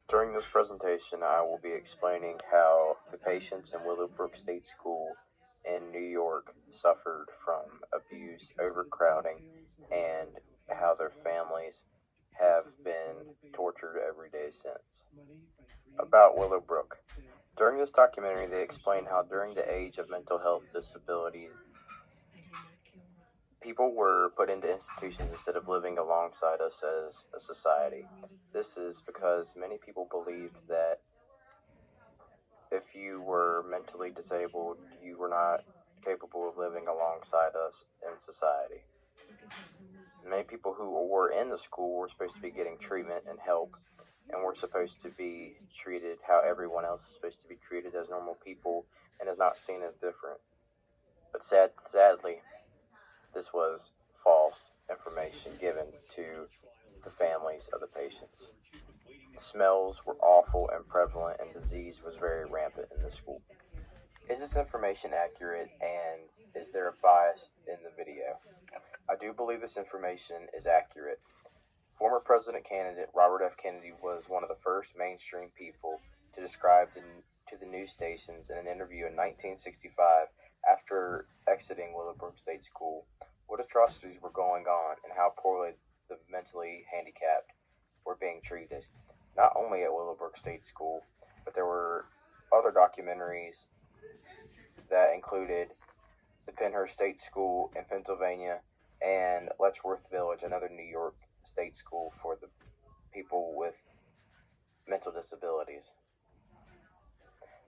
During this presentation, I will be explaining how the patients in Willowbrook State School in New York suffered from abuse, overcrowding, and how their families have been tortured every day since. About Willowbrook. During this documentary, they explain how during the age of mental health disability, people were put into institutions instead of living alongside us as a society. This is because many people believed that if you were mentally disabled, you were not capable of living alongside us in society. Many people who were in the school were supposed to be getting treatment and help, and were supposed to be treated how everyone else is supposed to be treated as normal people and is not seen as different. But sadly, this was false information given to the families of the patients. The smells were awful and prevalent, and disease was very rampant in the school. Is this information accurate, and is there a bias in the video? I do believe this information is accurate. Former president candidate Robert F. Kennedy was one of the first mainstream people to describe to the news stations in an interview in 1965 after exiting Willowbrook State School what atrocities were going on and how poorly the mentally handicapped were being treated. Not only at Willowbrook State School, but there were other documentaries that included the Penhurst State School in Pennsylvania and Letchworth Village, another New York state school for the people with mental disabilities.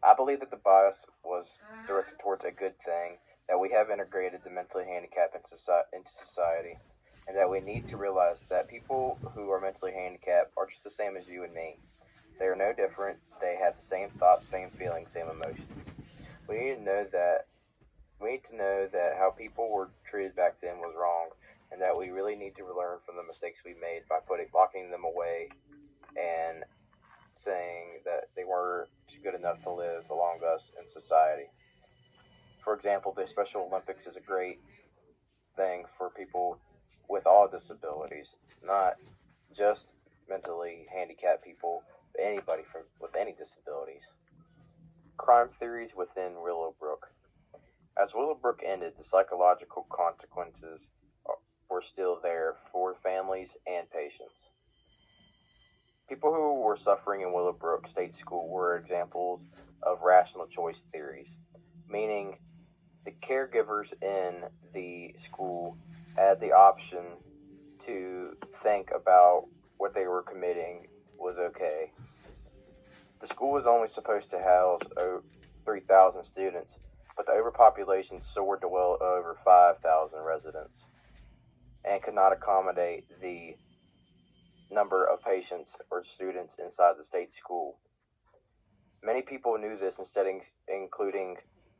I believe that the bias was directed towards a good thing, that we have integrated the mentally handicapped into society, and that we need to realize that people who are mentally handicapped are just the same as you and me. They are no different. They have the same thoughts, same feelings, same emotions. We need to know that how people were treated back then was wrong, and that we really need to learn from the mistakes we made by locking them away and saying that they weren't good enough to live along us in society. For example, the Special Olympics is a great thing for people with all disabilities, not just mentally handicapped people, but anybody with any disabilities. Crime theories within Willowbrook. As Willowbrook ended, the psychological consequences were still there for families and patients. People who were suffering in Willowbrook State School were examples of rational choice theories, meaning the caregivers in the school had the option to think about what they were committing was okay. The school was only supposed to house 3,000 students, but the overpopulation soared to well over 5,000 residents and could not accommodate the number of patients or students inside the state school. Many people knew this, instead including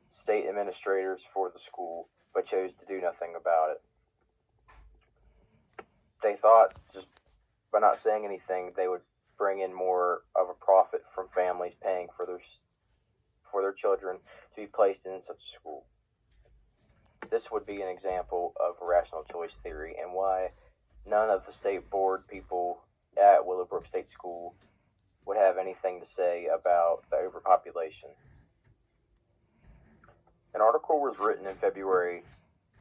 state administrators for the school, but chose to do nothing about it. They thought just by not saying anything, they would bring in more of a profit from families paying for their children to be placed in such a school. This would be an example of rational choice theory, and why none of the state board people at Willowbrook State School would have anything to say about the overpopulation. An article was written in February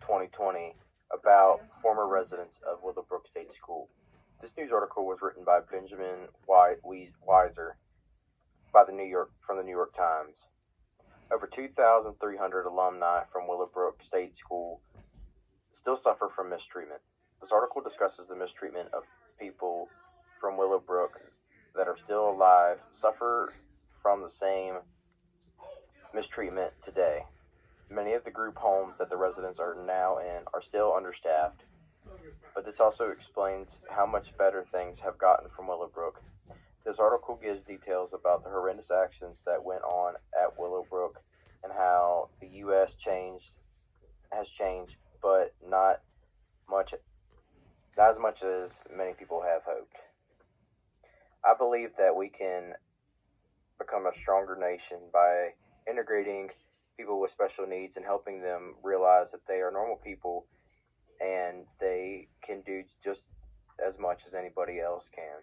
2020 about former residents of Willowbrook State School. This news article was written by Benjamin Weiser from the New York Times. Over 2,300 alumni from Willowbrook State School still suffer from mistreatment. This article discusses the mistreatment of people from Willowbrook that are still alive suffer from the same mistreatment today. Many of the group homes that the residents are now in are still understaffed, but this also explains how much better things have gotten from Willowbrook. This article gives details about the horrendous actions that went on at Willowbrook and how the U.S. has changed, but not as much as many people have hoped. I believe that we can become a stronger nation by integrating people with special needs and helping them realize that they are normal people and they can do just as much as anybody else can.